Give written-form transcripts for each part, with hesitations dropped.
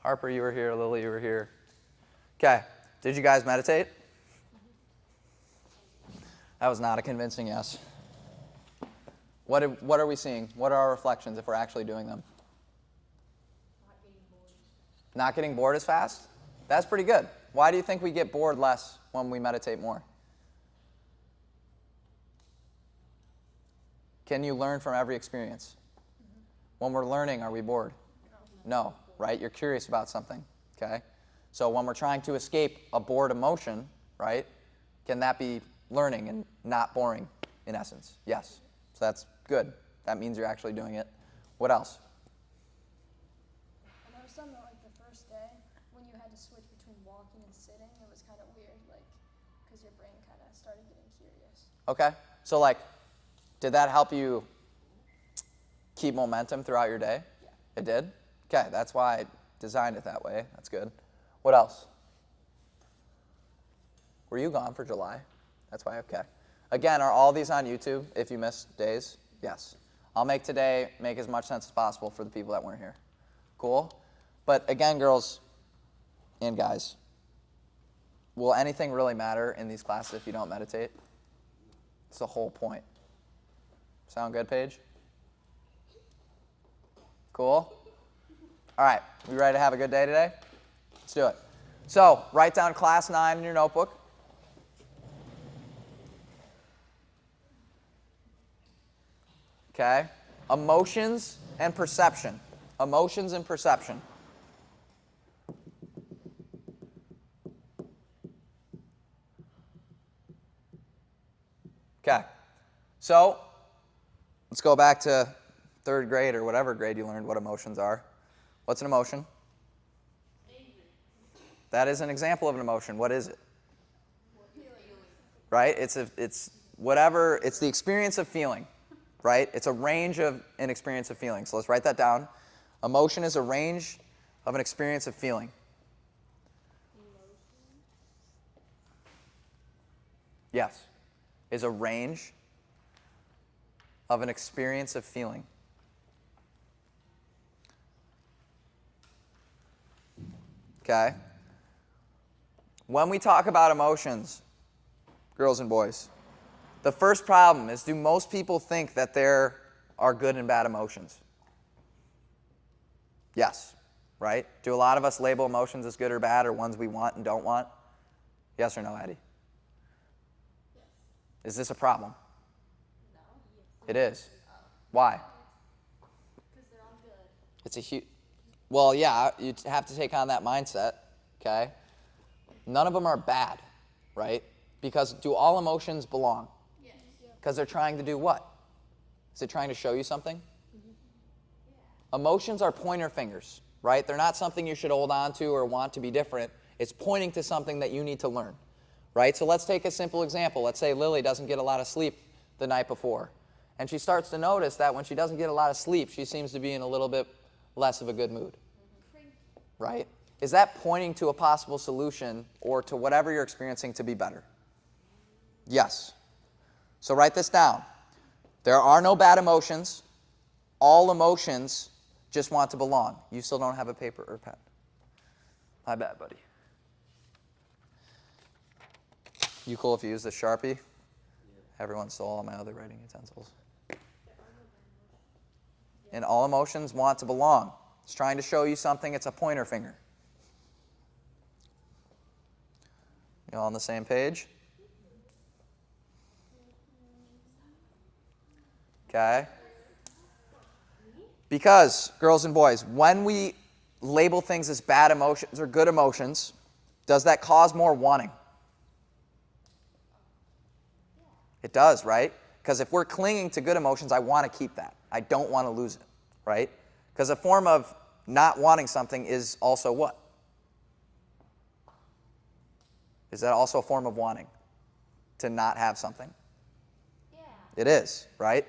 Harper, you were here. Lily, you were here. Okay. Did you guys meditate? That was not a convincing yes. What are we seeing? What are our reflections if we're actually doing them? Not getting bored as fast? That's pretty good. Why do you think we get bored less when we meditate more? Can you learn from every experience? When we're learning, are we bored? No, right? You're curious about something, okay? So when we're trying to escape a bored emotion, right, can that be learning and not boring in essence? Yes. So that's good. That means you're actually doing it. What else? I noticed on the first day when you had to switch between walking and sitting, it was kind of weird, because your brain kind of started getting curious. Okay. So did that help you keep momentum throughout your day? Yeah. It did? Okay, that's why I designed it that way. That's good. What else? Were you gone for July? That's why, okay. Again, are all these on YouTube if you missed days? Yes. I'll make today make as much sense as possible for the people that weren't here. Cool? But again, girls and guys, will anything really matter in these classes if you don't meditate? It's the whole point. Sound good, Paige? Cool? All right, we ready to have a good day today? Let's do it. So, write down class 9 in your notebook. Okay? Emotions and perception. Emotions and perception. Okay. So, let's go back to 3rd grade or whatever grade you learned what emotions are. What's an emotion? Angry. That is an example of an emotion. What is it? Right? It's whatever, it's the experience of feeling, right? It's a range of an experience of feeling. So let's write that down. Emotion is a range of an experience of feeling. Yes. Is a range of an experience of feeling. Okay? When we talk about emotions, girls and boys, the first problem is, do most people think that there are good and bad emotions? Yes, right? Do a lot of us label emotions as good or bad, or ones we want and don't want? Yes or no, Addie? Yes. Is this a problem? No. It is. Why? Because they're all good. It's a huge... Well, yeah, you have to take on that mindset, okay? None of them are bad, right? Because do all emotions belong? Yes. Because they're trying to do what? Is it trying to show you something? Yeah. Emotions are pointer fingers, right? They're not something you should hold on to or want to be different. It's pointing to something that you need to learn, right? So let's take a simple example. Let's say Lily doesn't get a lot of sleep the night before. And she starts to notice that when she doesn't get a lot of sleep, she seems to be in a little bit less of a good mood, right? Is that pointing to a possible solution or to whatever you're experiencing to be better? Yes. So write this down. There are no bad emotions. All emotions just want to belong. You still don't have a paper or pen. My bad, buddy. You cool if you use the Sharpie? Yeah. Everyone stole all my other writing utensils. And all emotions want to belong. It's trying to show you something. It's a pointer finger. You all on the same page? Okay? Because, girls and boys, when we label things as bad emotions or good emotions, does that cause more wanting? It does, right? Because if we're clinging to good emotions, I want to keep that. I don't want to lose it, right? Because a form of not wanting something is also what? Is that also a form of wanting? To not have something? Yeah. It is, right?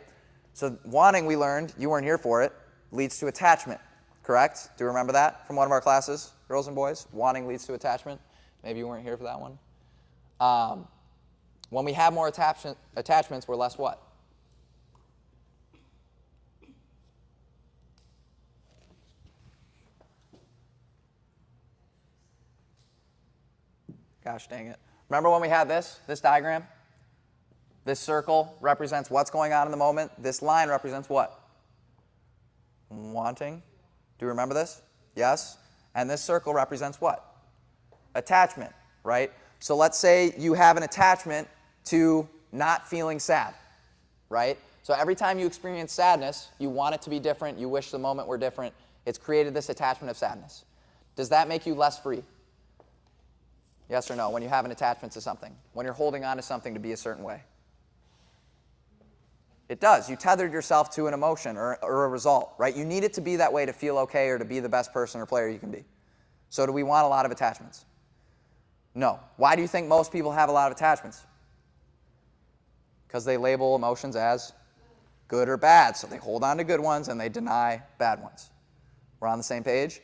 So wanting, we learned, you weren't here for it, leads to attachment, correct? Do you remember that from one of our classes, girls and boys? Wanting leads to attachment. Maybe you weren't here for that one. When we have more attachments, we're less what? Gosh dang it. Remember when we had this diagram? This circle represents what's going on in the moment. This line represents what? Wanting. Do you remember this? Yes. And this circle represents what? Attachment, right? So let's say you have an attachment to not feeling sad, right? So every time you experience sadness, you want it to be different, you wish the moment were different. It's created this attachment of sadness. Does that make you less free? Yes or no, when you have an attachment to something, when you're holding on to something to be a certain way? It does. You tethered yourself to an emotion or a result, right? You need it to be that way to feel okay or to be the best person or player you can be. So do we want a lot of attachments? No. Why do you think most people have a lot of attachments? Because they label emotions as good or bad. So they hold on to good ones and they deny bad ones. We're on the same page?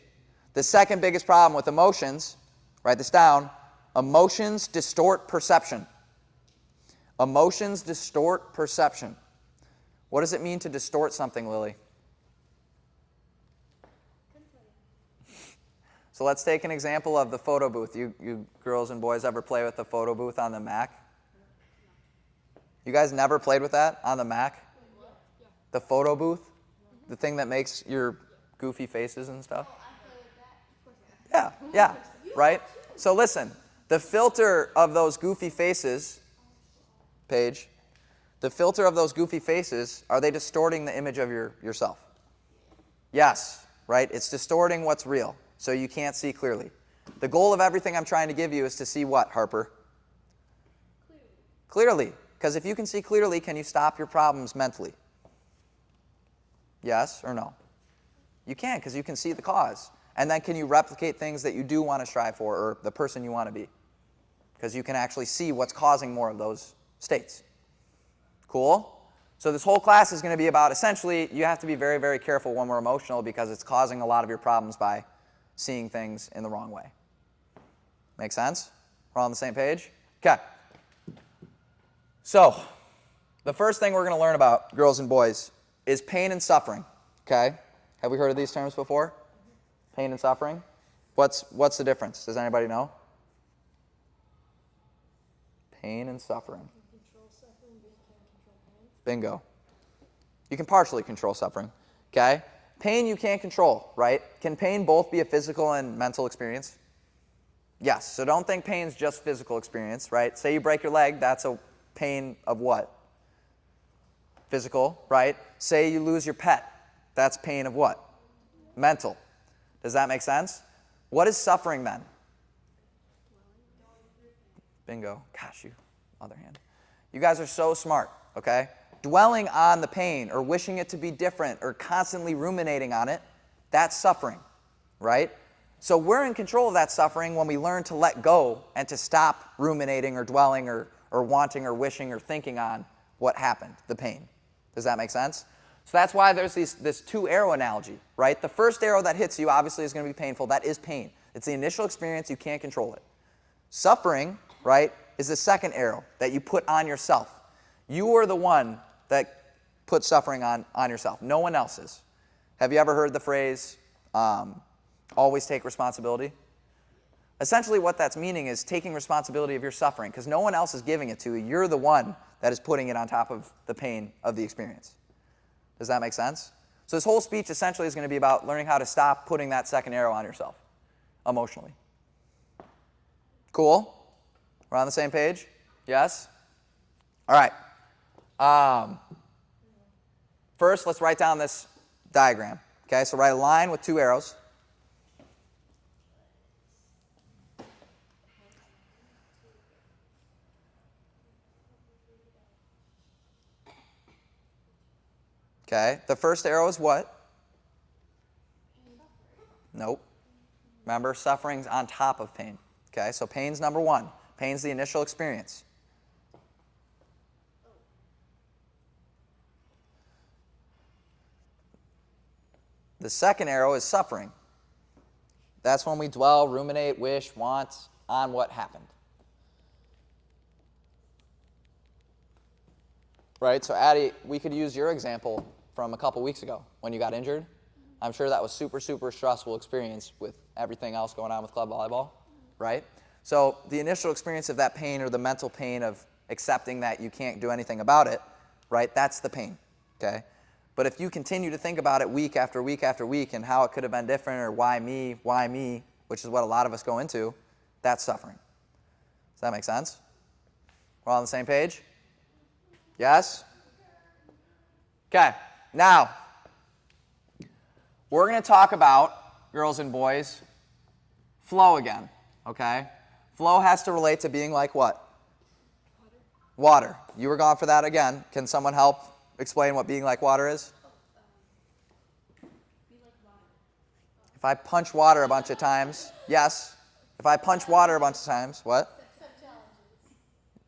The second biggest problem with emotions, write this down, emotions distort perception. Emotions distort perception. What does it mean to distort something, Lily? So let's take an example of the photo booth. You girls and boys ever play with the photo booth on the Mac? You guys never played with that on the Mac? The photo booth? The thing that makes your goofy faces and stuff? Yeah, right? So listen, the filter of those goofy faces, Paige, the filter of those goofy faces, are they distorting the image of yourself? Yes, right? It's distorting what's real, so you can't see clearly. The goal of everything I'm trying to give you is to see what, Harper? Clearly. Because if you can see clearly, can you stop your problems mentally? Yes or no? You can, because you can see the cause. And then can you replicate things that you do want to strive for, or the person you want to be? Because you can actually see what's causing more of those states. Cool? So this whole class is going to be about, essentially, you have to be very, very careful when we're emotional because it's causing a lot of your problems by seeing things in the wrong way. Make sense? We're all on the same page? Okay. So, the first thing we're going to learn about, girls and boys, is pain and suffering. Okay? Have we heard of these terms before? Pain and suffering? What's the difference? Does anybody know? Pain and suffering. Bingo. You can partially control suffering. Okay? Pain you can't control, right? Can pain both be a physical and mental experience? Yes. So don't think pain's just physical experience, right? Say you break your leg, that's a pain of what? Physical, right? Say you lose your pet, that's pain of what? Mental. Does that make sense? What is suffering then? Bingo. Gosh, you, other hand. You guys are so smart, okay? Dwelling on the pain or wishing it to be different or constantly ruminating on it, that's suffering, right? So we're in control of that suffering when we learn to let go and to stop ruminating or dwelling or wanting or wishing or thinking on what happened, the pain. Does that make sense? So that's why there's this two-arrow analogy, right? The first arrow that hits you obviously is going to be painful. That is pain. It's the initial experience. You can't control it. Suffering, right, is the second arrow that you put on yourself. You are the one that puts suffering on yourself. No one else is. Have you ever heard the phrase, always take responsibility? Essentially what that's meaning is taking responsibility of your suffering because no one else is giving it to you. You're the one that is putting it on top of the pain of the experience. Does that make sense? So this whole speech essentially is going to be about learning how to stop putting that second arrow on yourself emotionally. Cool? We're on the same page? Yes? All right. First, let's write down this diagram. Okay, so write a line with two arrows. Okay, the first arrow is what? Nope. Remember, suffering's on top of pain. Okay, so pain's number one. Pain's the initial experience. The second arrow is suffering. That's when we dwell, ruminate, wish, want on what happened. Right, so Addie, we could use your example from a couple weeks ago when you got injured. I'm sure that was super, super stressful experience with everything else going on with club volleyball, right? So the initial experience of that pain, or the mental pain of accepting that you can't do anything about it, right, that's the pain, okay? But if you continue to think about it week after week after week and how it could have been different, or why me, which is what a lot of us go into, that's suffering. Does that make sense? We're all on the same page? Yes? Okay, now, we're going to talk about, girls and boys, flow again, okay? Flow has to relate to being like what? Water. You were gone for that again. Can someone help explain what being like water is? Be like water. If I punch water a bunch of times, yes. If I punch water a bunch of times, what? Accept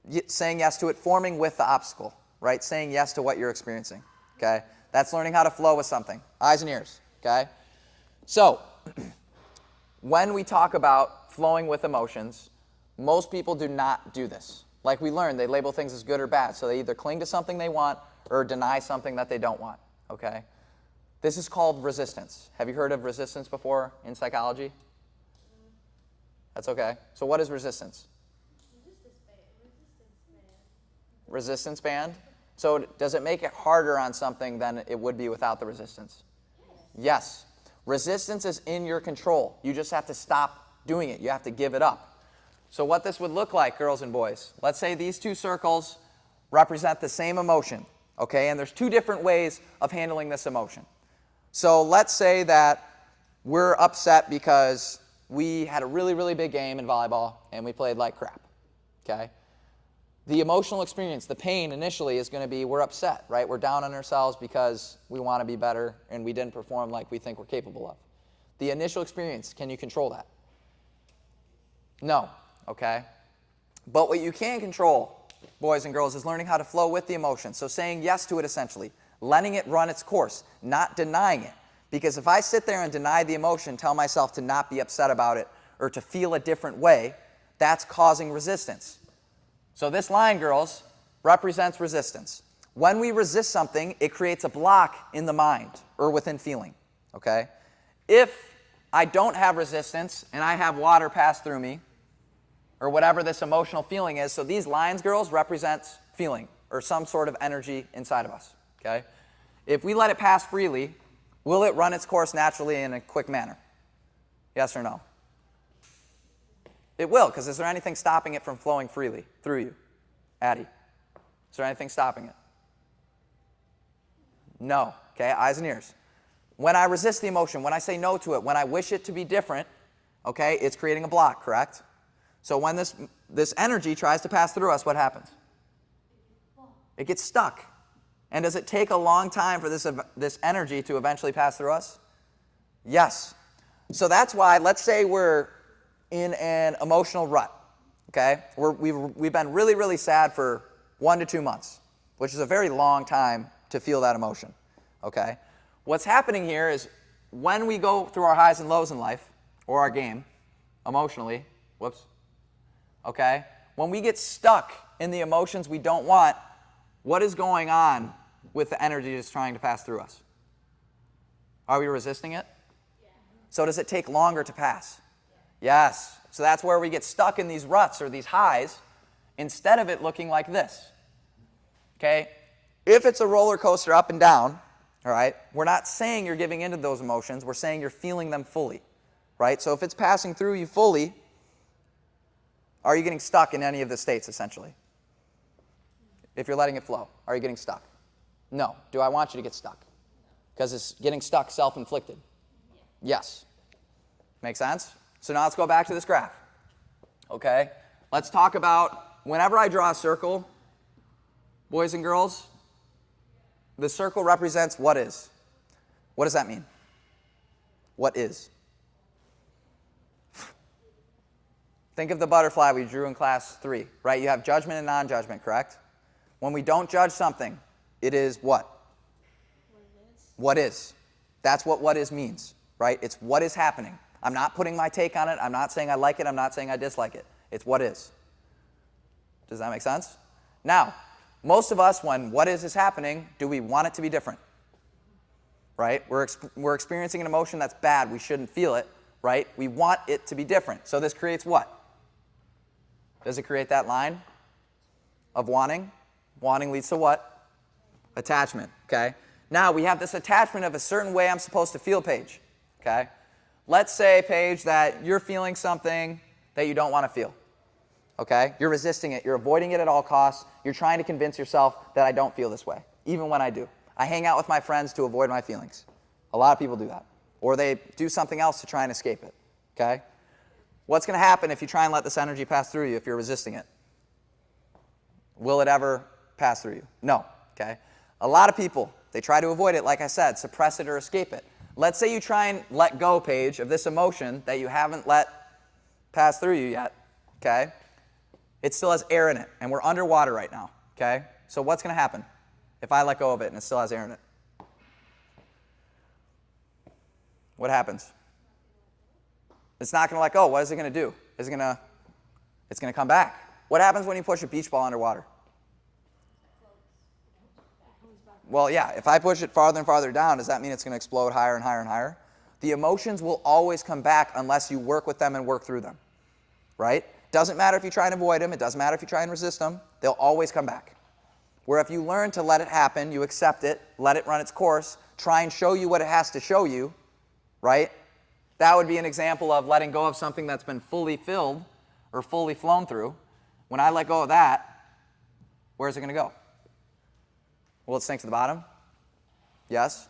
challenges. Saying yes to it, forming with the obstacle, right? Saying yes to what you're experiencing, okay? That's learning how to flow with something. Eyes and ears, okay? So, when we talk about flowing with emotions, most people do not do this. Like we learned, they label things as good or bad. So they either cling to something they want or deny something that they don't want, okay? This is called resistance. Have you heard of resistance before in psychology? That's okay. So what is resistance? Resistance band. So does it make it harder on something than it would be without the resistance? Yes. Resistance is in your control. You just have to stop doing it. You have to give it up. So what this would look like, girls and boys, let's say these two circles represent the same emotion, okay? And there's two different ways of handling this emotion. So let's say that we're upset because we had a really, really big game in volleyball and we played like crap, okay? The emotional experience, the pain initially is going to be we're upset, right? We're down on ourselves because we want to be better and we didn't perform like we think we're capable of. The initial experience, can you control that? No, okay? But what you can control, boys and girls, is learning how to flow with the emotion. So saying yes to it essentially, letting it run its course, not denying it. Because if I sit there and deny the emotion, tell myself to not be upset about it or to feel a different way, that's causing resistance. So this line, girls, represents resistance. When we resist something, it creates a block in the mind or within feeling, okay? If I don't have resistance and I have water pass through me, or whatever this emotional feeling is, so these lines, girls, represents feeling or some sort of energy inside of us, okay? If we let it pass freely, will it run its course naturally in a quick manner? Yes or no? It will, because is there anything stopping it from flowing freely through you? Addie, is there anything stopping it? No, okay, eyes and ears. When I resist the emotion, when I say no to it, when I wish it to be different, okay, it's creating a block, correct? So when this energy tries to pass through us, what happens? It gets stuck. And does it take a long time for this energy to eventually pass through us? Yes. So that's why, let's say we're in an emotional rut, okay? We've been really, really sad for 1 to 2 months, which is a very long time to feel that emotion, okay? What's happening here is when we go through our highs and lows in life, or our game, emotionally, okay? When we get stuck in the emotions we don't want, what is going on with the energy that's trying to pass through us? Are we resisting it? Yeah. So does it take longer to pass? Yes. So that's where we get stuck in these ruts or these highs instead of it looking like this. Okay? If it's a roller coaster up and down, all right, we're not saying you're giving into those emotions. We're saying you're feeling them fully, right? So if it's passing through you fully, are you getting stuck in any of the states, essentially? If you're letting it flow, are you getting stuck? No. Do I want you to get stuck? Because it's getting stuck self-inflicted. Yes. Make sense? So now let's go back to this graph. Okay? Let's talk about whenever I draw a circle, boys and girls, the circle represents what is. What does that mean? What is? Think of the butterfly we drew in class 3, right? You have judgment and non-judgment, correct? When we don't judge something, it is what? What is. That's what is means, right? It's what is happening. I'm not putting my take on it. I'm not saying I like it. I'm not saying I dislike it. It's what is. Does that make sense? Now, most of us, when what is happening, do we want it to be different? Right? We're experiencing an emotion that's bad. We shouldn't feel it, right? We want it to be different. So this creates what? Does it create that line of wanting? Wanting leads to what? Attachment, okay? Now, we have this attachment of a certain way I'm supposed to feel, Paige, okay? Let's say, Paige, that you're feeling something that you don't want to feel, okay? You're resisting it. You're avoiding it at all costs. You're trying to convince yourself that I don't feel this way, even when I do. I hang out with my friends to avoid my feelings. A lot of people do that. Or they do something else to try and escape it, okay? What's going to happen if you try and let this energy pass through you if you're resisting it? Will it ever pass through you? No, okay? A lot of people, they try to avoid it, like I said, suppress it or escape it. Let's say you try and let go, Paige, of this emotion that you haven't let pass through you yet, okay? It still has air in it, and we're underwater right now, okay? So what's going to happen if I let go of it and it still has air in it? What happens? It's not going to let go. What is it going to do? It's going to come back. What happens when you push a beach ball underwater? Well, yeah, if I push it farther and farther down, does that mean it's going to explode higher and higher and higher? The emotions will always come back unless you work with them and work through them, right? Doesn't matter if you try and avoid them. It doesn't matter if you try and resist them. They'll always come back. Where if you learn to let it happen, you accept it, let it run its course, try and show you what it has to show you, right? That would be an example of letting go of something that's been fully filled or fully flown through. When I let go of that, where's it going to go? Will it sink to the bottom? Yes.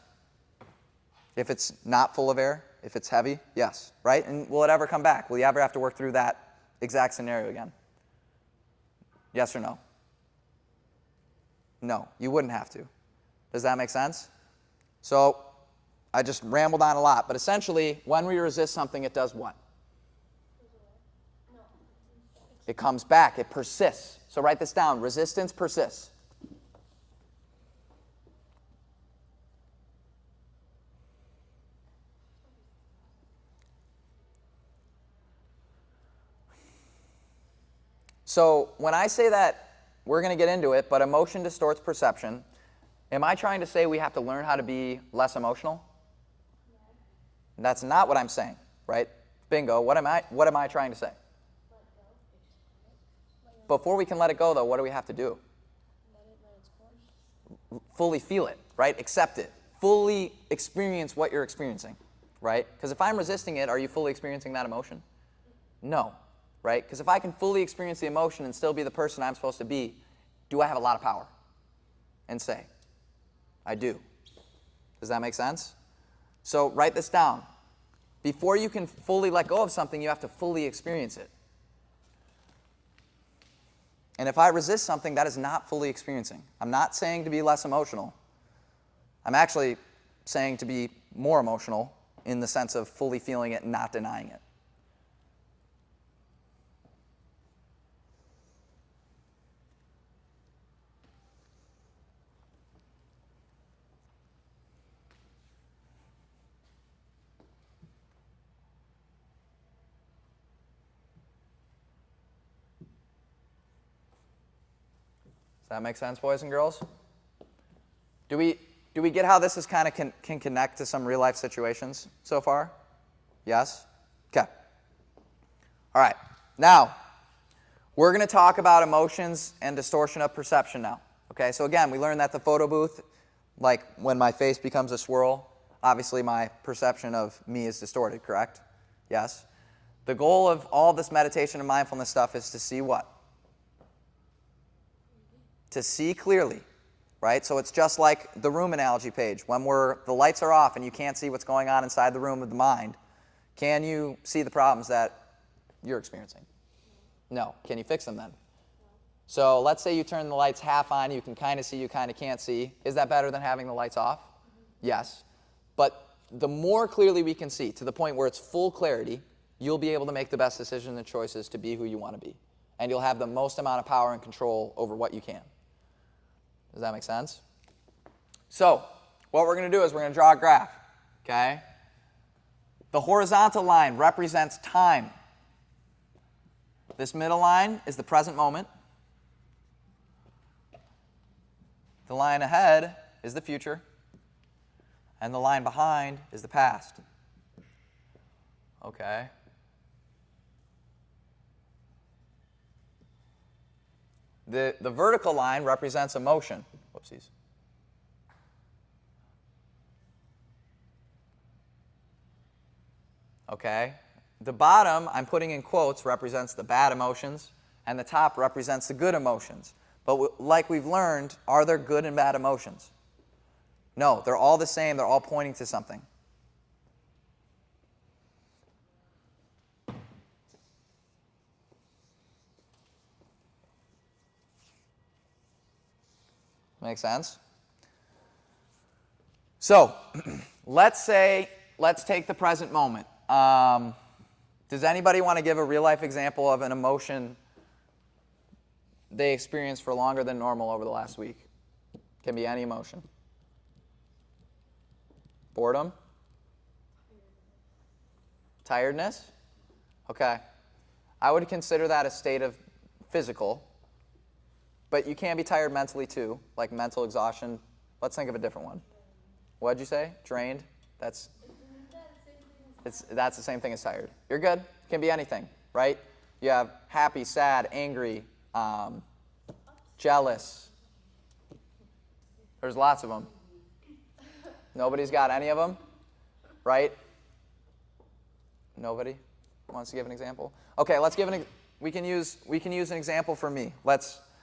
If it's not full of air, if it's heavy, yes, right? And will it ever come back? Will you ever have to work through that exact scenario again? Yes or no? No, you wouldn't have to. Does that make sense? So I just rambled on a lot, but essentially, when we resist something, it does what? It comes back. It persists. So write this down. Resistance persists. So when I say that, we're going to get into it, but emotion distorts perception, am I trying to say we have to learn how to be less emotional? That's not what I'm saying, right? Bingo. What am I trying to say? Before we can let it go, though, what do we have to do? Fully feel it, right? Accept it. Fully experience what you're experiencing, right? Because if I'm resisting it, are you fully experiencing that emotion? No, right? Because if I can fully experience the emotion and still be the person I'm supposed to be, do I have a lot of power? And say, I do. Does that make sense? So write this down. Before you can fully let go of something, you have to fully experience it. And if I resist something, that is not fully experiencing. I'm not saying to be less emotional. I'm actually saying to be more emotional in the sense of fully feeling it and not denying it. Does that make sense, boys and girls? Do we get how this is kind of can connect to some real life situations so far? Yes? Okay. All right. Now, we're going to talk about emotions and distortion of perception now. Okay, so again, we learned that the photo booth, like when my face becomes a swirl, obviously my perception of me is distorted, correct? Yes? The goal of all this meditation and mindfulness stuff is to see what? To see clearly, right? So it's just like the room analogy page. When the lights are off and you can't see what's going on inside the room of the mind, can you see the problems that you're experiencing? No. Can you fix them then? So let's say you turn the lights half on, you can kind of see, you kind of can't see. Is that better than having the lights off? Yes. But the more clearly we can see, to the point where it's full clarity, you'll be able to make the best decisions and choices to be who you want to be. And you'll have the most amount of power and control over what you can. Does that make sense? So, what we're going to do is we're going to draw a graph, okay? The horizontal line represents time. This middle line is the present moment. The line ahead is the future. And the line behind is the past. Okay? The vertical line represents emotion. Whoopsies. Okay? The bottom, I'm putting in quotes, represents the bad emotions, and the top represents the good emotions. But like we've learned, are there good and bad emotions? No, they're all the same. They're all pointing to something. Make sense? So, let's take the present moment. Does anybody want to give a real-life example of an emotion they experienced for longer than normal over the last week? Can be any emotion. Boredom? Tiredness? Okay. I would consider that a state of physical, but you can be tired mentally too, like mental exhaustion. Let's think of a different one. What'd you say? Drained? That's the same thing as tired. You're good. It can be anything, right? You have happy, sad, angry, jealous. There's lots of them. Nobody's got any of them, right? Nobody wants to give an example? Okay, let's give we can use an example for me.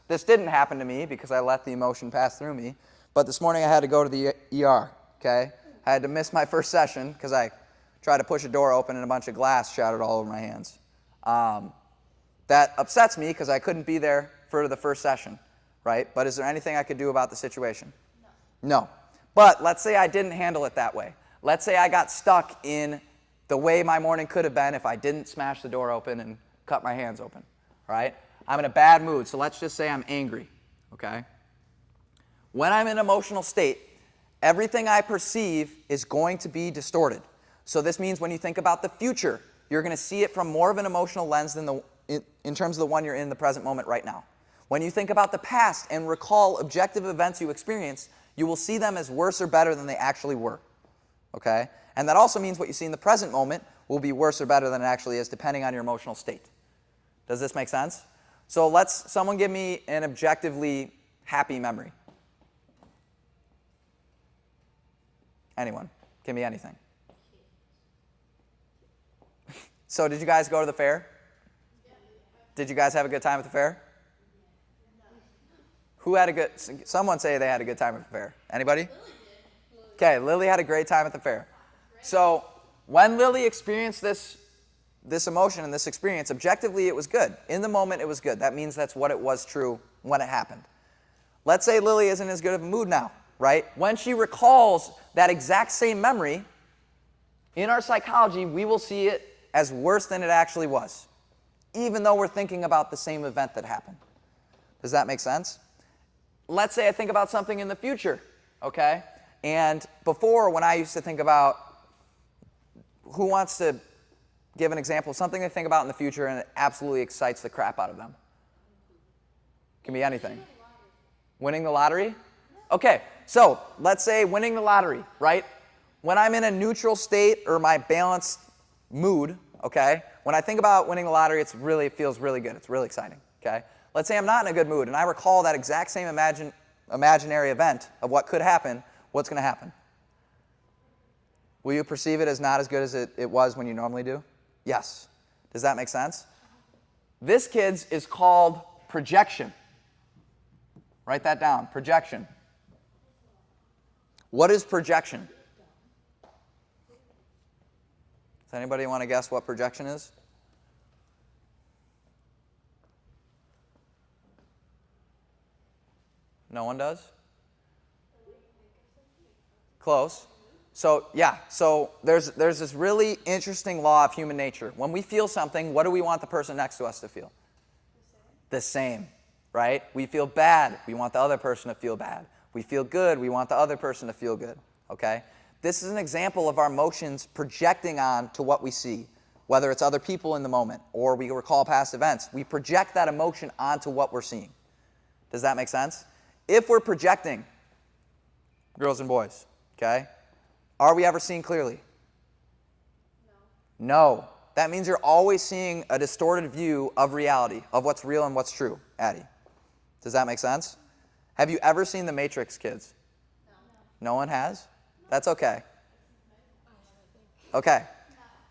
This didn't happen to me because I let the emotion pass through me, but this morning I had to go to the ER, okay? I had to miss my first session because I tried to push a door open and a bunch of glass shattered all over my hands. That upsets me because I couldn't be there for the first session, right? But is there anything I could do about the situation? No. But let's say I didn't handle it that way. Let's say I got stuck in the way my morning could have been if I didn't smash the door open and cut my hands open, right? I'm in a bad mood, so let's just say I'm angry, okay? When I'm in an emotional state, everything I perceive is going to be distorted. So this means when you think about the future, you're going to see it from more of an emotional lens than in terms of the one you're in the present moment right now. When you think about the past and recall objective events you experienced, you will see them as worse or better than they actually were, okay? And that also means what you see in the present moment will be worse or better than it actually is depending on your emotional state. Does this make sense? So someone give me an objectively happy memory. Anyone. Can be anything. So did you guys go to the fair? Did you guys have a good time at the fair? Who had someone say they had a good time at the fair. Anybody? Okay, Lily had a great time at the fair. So when Lily experienced this emotion and this experience, objectively it was good. In the moment it was good. That means that's what it was true when it happened. Let's say Lily isn't as good of a mood now, right? When she recalls that exact same memory, in our psychology, we will see it as worse than it actually was, even though we're thinking about the same event that happened. Does that make sense? Let's say I think about something in the future, okay? And before, when I used to think about, who wants to give an example of something they think about in the future and it absolutely excites the crap out of them? Can be anything. Winning the lottery? Okay, so let's say winning the lottery, right? When I'm in a neutral state or my balanced mood, okay, when I think about winning the lottery, it feels really good. It's really exciting, okay? Let's say I'm not in a good mood and I recall that exact same imaginary event of what could happen. What's going to happen? Will you perceive it as not as good as it was when you normally do? Yes. Does that make sense? This, kids, is called projection. Write that down, projection. What is projection? Does anybody want to guess what projection is? No one does? Close. So, yeah, so there's this really interesting law of human nature. When we feel something, what do we want the person next to us to feel? The same, right? We feel bad, we want the other person to feel bad. We feel good, we want the other person to feel good, okay? This is an example of our emotions projecting on to what we see, whether it's other people in the moment or we recall past events. We project that emotion onto what we're seeing. Does that make sense? If we're projecting, girls and boys, okay, are we ever seeing clearly? No. That means you're always seeing a distorted view of reality, of what's real and what's true. Addie, Does that make sense? Have you ever seen The Matrix, kids? No one has? That's okay. Okay.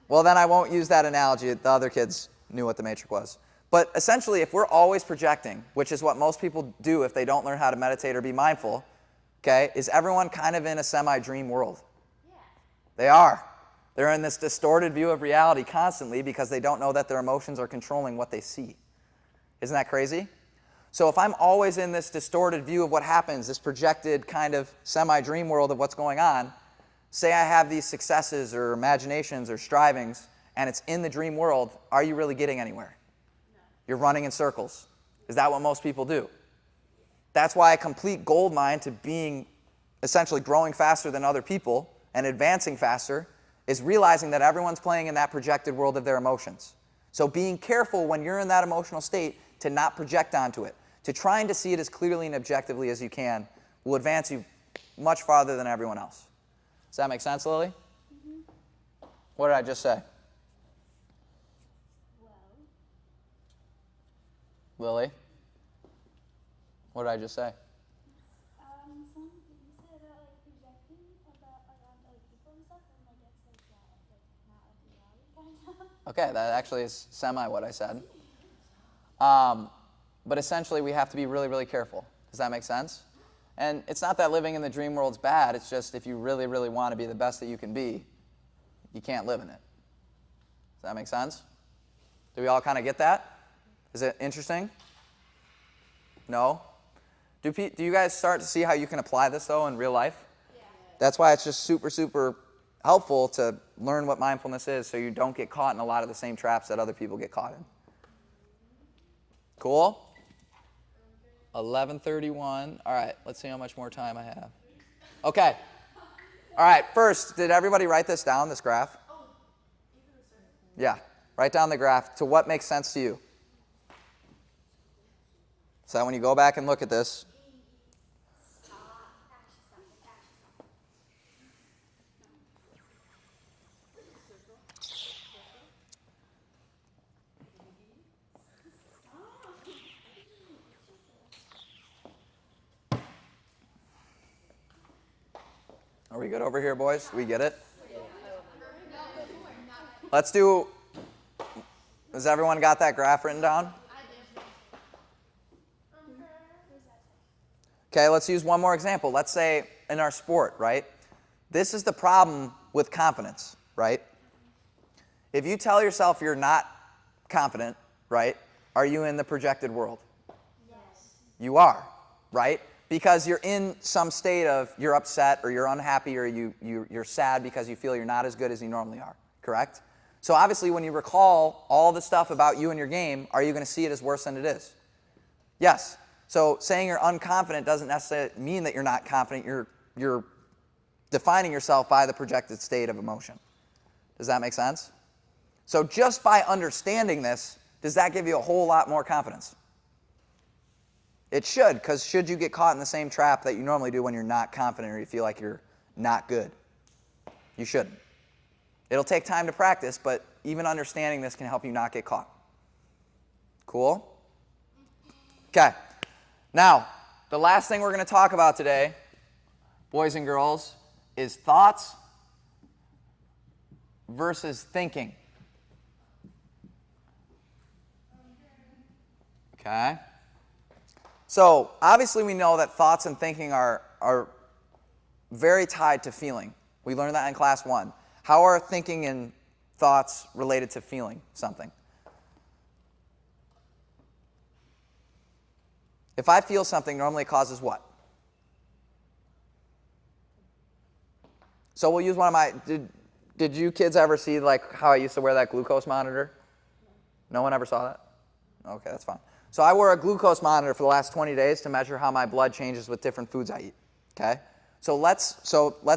Well, then I won't use that analogy. The other kids knew what The Matrix was. But essentially, if we're always projecting, which is what most people do if they don't learn how to meditate or be mindful, okay, is everyone kind of in a semi-dream world? Yeah. They are. They're in this distorted view of reality constantly because they don't know that their emotions are controlling what they see. Isn't that crazy? So if I'm always in this distorted view of what happens, this projected kind of semi-dream world of what's going on, say I have these successes or imaginations or strivings, and it's in the dream world, are you really getting anywhere? No. You're running in circles. Is that what most people do? That's why a complete gold mine to being essentially growing faster than other people and advancing faster is realizing that everyone's playing in that projected world of their emotions. So being careful when you're in that emotional state to not project onto it, to trying to see it as clearly and objectively as you can will advance you much farther than everyone else. Does that make sense, Lily? Mm-hmm. What did I just say? Well. Lily? What did I just say? You said about like projecting about around other people and stuff, and like it's like not like reality kind of. Okay, that actually is semi what I said. But essentially, we have to be really, really careful. Does that make sense? And it's not that living in the dream world's bad. It's just if you really, really want to be the best that you can be, you can't live in it. Does that make sense? Do we all kind of get that? Is it interesting? No? Do you guys start to see how you can apply this, though, in real life? Yeah. That's why it's just super, super helpful to learn what mindfulness is so you don't get caught in a lot of the same traps that other people get caught in. Cool? 11:31. All right, let's see how much more time I have. Okay. All right, first, did everybody write this down, this graph? Yeah, write down the graph to what makes sense to you. So that when you go back and look at this, are we good over here, boys? We get it? Let's do, has everyone got that graph written down? Okay, let's use one more example. Let's say in our sport, right? This is the problem with confidence, right? If you tell yourself you're not confident, right, are you in the projected world? Yes. You are, right? Because you're in some state of you're upset or you're unhappy or you're sad because you feel you're not as good as you normally are, correct? So obviously when you recall all the stuff about you and your game, are you going to see it as worse than it is? Yes. So saying you're unconfident doesn't necessarily mean that you're not confident. You're defining yourself by the projected state of emotion. Does that make sense? So just by understanding this, does that give you a whole lot more confidence? It should, because should you get caught in the same trap that you normally do when you're not confident or you feel like you're not good? You shouldn't. It'll take time to practice, but even understanding this can help you not get caught. Cool? Okay. Now, the last thing we're going to talk about today, boys and girls, is thoughts versus thinking. Okay? So, obviously we know that thoughts and thinking are very tied to feeling. We learned that in class 1. How are thinking and thoughts related to feeling something? If I feel something, normally it causes what? So we'll use one of my, did you kids ever see like how I used to wear that glucose monitor? No one ever saw that? Okay, that's fine. So I wear a glucose monitor for the last 20 days to measure how my blood changes with different foods I eat, okay? So let's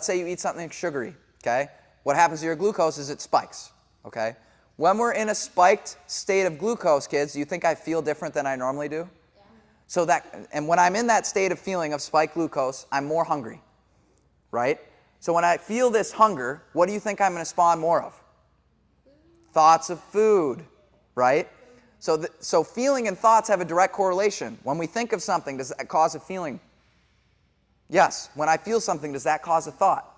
say you eat something sugary, okay? What happens to your glucose is it spikes, okay? When we're in a spiked state of glucose, kids, do you think I feel different than I normally do? Yeah. And when I'm in that state of feeling of spiked glucose, I'm more hungry, right? So when I feel this hunger, what do you think I'm going to spawn more of? Thoughts of food, right? So feeling and thoughts have a direct correlation. When we think of something, does that cause a feeling? Yes. When I feel something, does that cause a thought?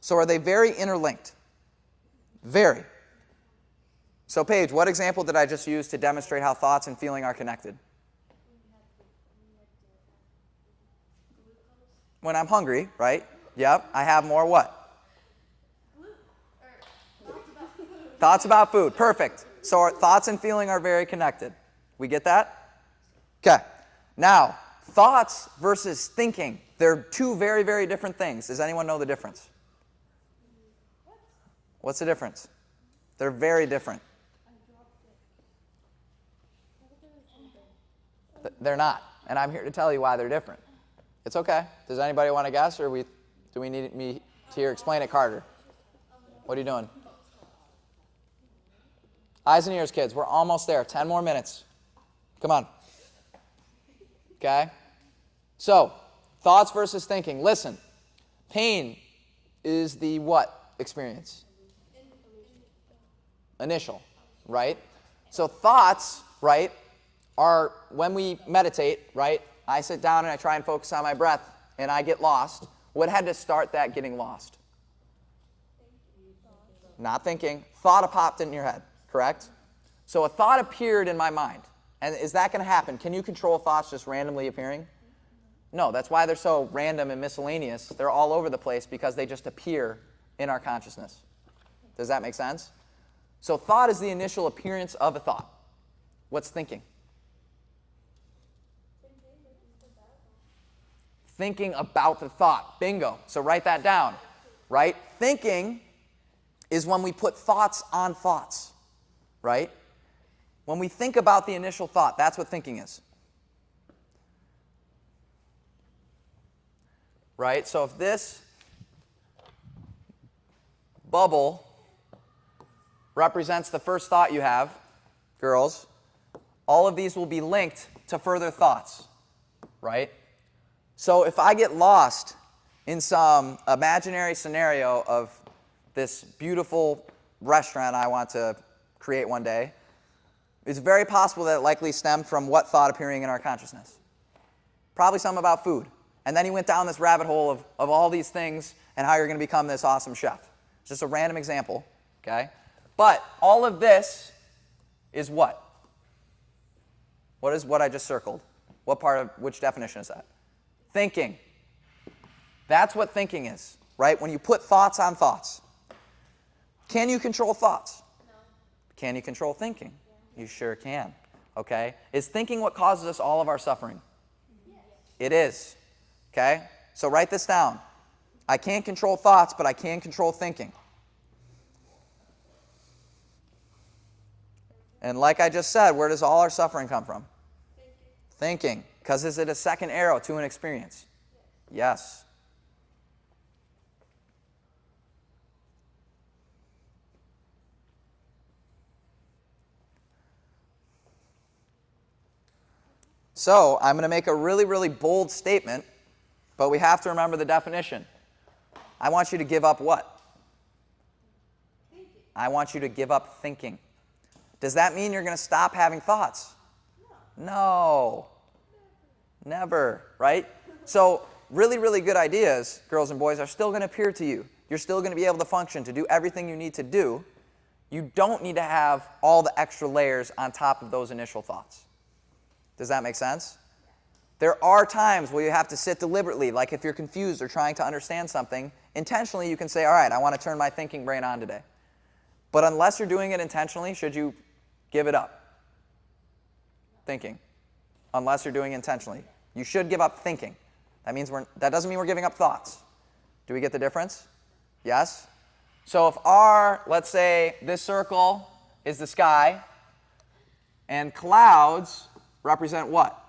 So are they very interlinked? Very. So Paige, what example did I just use to demonstrate how thoughts and feeling are connected? When I'm hungry, right? Yep. I have more what? Thoughts about food. Perfect. So our thoughts and feeling are very connected. We get that? Okay. Now, thoughts versus thinking. They're two very, very different things. Does anyone know the difference? What's the difference? They're very different. They're not. And I'm here to tell you why they're different. It's okay. Does anybody want to guess, or do we need me to hear explain it, Carter? What are you doing? Eyes and ears, kids. We're almost there. 10 more minutes. Come on. Okay? So, thoughts versus thinking. Listen. Pain is the what experience? Initial, right? So thoughts, right, are when we meditate, right? I sit down and I try and focus on my breath and I get lost. What had to start that getting lost? Not thinking. Thought popped in your head, correct? So a thought appeared in my mind. And is that going to happen? Can you control thoughts just randomly appearing? No, that's why they're so random and miscellaneous. They're all over the place because they just appear in our consciousness. Does that make sense? So thought is the initial appearance of a thought. What's thinking? Thinking about the thought. Bingo. So write that down. Right? Thinking is when we put thoughts on thoughts. Right? When we think about the initial thought, that's what thinking is. Right? So if this bubble represents the first thought you have, girls, all of these will be linked to further thoughts. Right? So if I get lost in some imaginary scenario of this beautiful restaurant I want to create one day, it's very possible that it likely stemmed from what thought appearing in our consciousness? Probably something about food. And then he went down this rabbit hole of all these things and how you're going to become this awesome chef. It's just a random example, okay? But all of this is what? What is what I just circled? What part of, which definition is that? Thinking. That's what thinking is, right? When you put thoughts on thoughts. Can you control thoughts? No. Can you control thinking? Yeah. You sure can, okay? Is thinking what causes us all of our suffering? Yes. It is, okay? So write this down. I can't control thoughts, but I can control thinking. And like I just said, where does all our suffering come from? Thinking. Because is it a second arrow to an experience? Yes. So I'm going to make a really, really bold statement, but we have to remember the definition. I want you to give up what? Thinking. I want you to give up thinking. Does that mean you're going to stop having thoughts? No. Never, right? So really, really good ideas, girls and boys, are still going to appear to you. You're still going to be able to function, to do everything you need to do. You don't need to have all the extra layers on top of those initial thoughts. Does that make sense? There are times where you have to sit deliberately, like if you're confused or trying to understand something, intentionally you can say, all right, I want to turn my thinking brain on today. But unless you're doing it intentionally, should you give it up? Thinking. Unless you're doing it intentionally. You should give up thinking. That doesn't mean we're giving up thoughts. Do we get the difference? Yes? So if let's say this circle is the sky, and clouds represent what?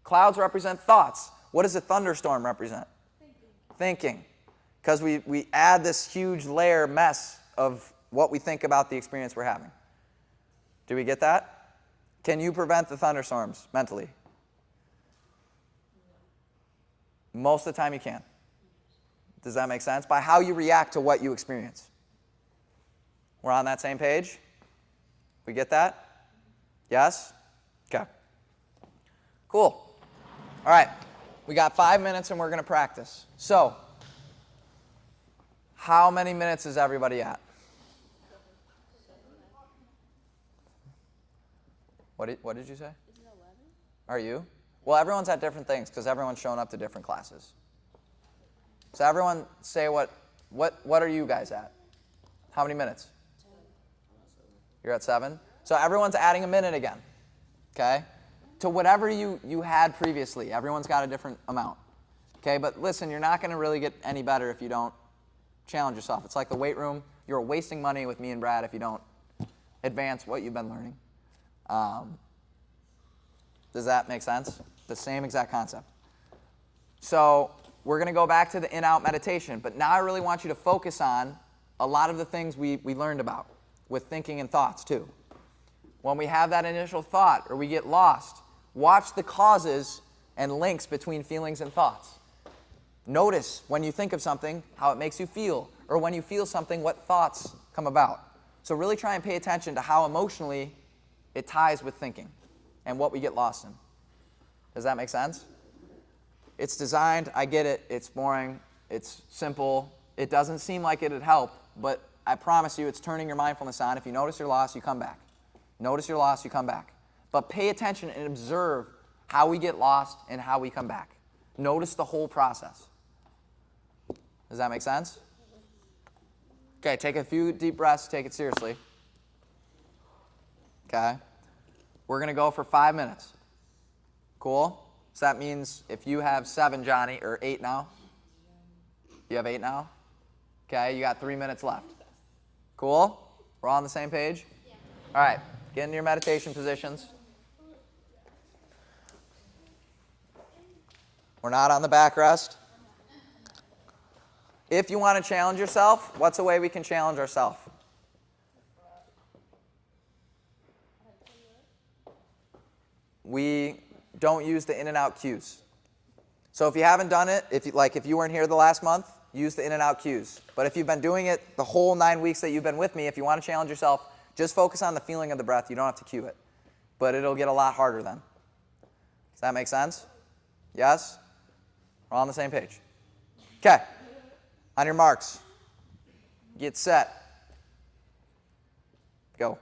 Clouds represent thoughts. What does a thunderstorm represent? Thinking. Because we add this huge layer mess of what we think about the experience we're having. Do we get that? Can you prevent the thunderstorms mentally? Most of the time you can. Does that make sense? By how you react to what you experience. We're on that same page? We get that? Yes? Okay. Cool. All right. We got 5 minutes and we're going to practice. So, how many minutes is everybody at? What did you say? Is it 11? Are you? Well, everyone's at different things because everyone's showing up to different classes. So everyone say what are you guys at? How many minutes? 10. You're at 7? So everyone's adding a minute again. Okay? To whatever you had previously. Everyone's got a different amount. Okay? But listen, you're not going to really get any better if you don't challenge yourself. It's like the weight room. You're wasting money with me and Brad if you don't advance what you've been learning. Does that make sense? The same exact concept. So we're going to go back to the in-out meditation, but now I really want you to focus on a lot of the things we learned about with thinking and thoughts too. When we have that initial thought or we get lost, watch the causes and links between feelings and thoughts. Notice when you think of something, how it makes you feel, or when you feel something, what thoughts come about. So really try and pay attention to how emotionally it ties with thinking and what we get lost in. Does that make sense? It's designed, I get it, it's boring, it's simple, it doesn't seem like it'd help, but I promise you it's turning your mindfulness on. If you notice you're lost, you come back. Notice you're lost, you come back. But pay attention and observe how we get lost and how we come back. Notice the whole process. Does that make sense? Okay, take a few deep breaths, take it seriously. Okay? We're going to go for 5 minutes. Cool? So that means if you have 7, Johnny, or 8 now? You have 8 now? Okay, you got 3 minutes left. Cool? We're all on the same page? Yeah. All right, get into your meditation positions. We're not on the backrest. If you want to challenge yourself, what's a way we can challenge ourselves? We don't use the in and out cues. So if you haven't done it, if you weren't here the last month, use the in and out cues. But if you've been doing it the whole 9 weeks that you've been with me, if you want to challenge yourself, just focus on the feeling of the breath. You don't have to cue it. But it'll get a lot harder then. Does that make sense? Yes? We're all on the same page. Okay. On your marks. Get set. Go.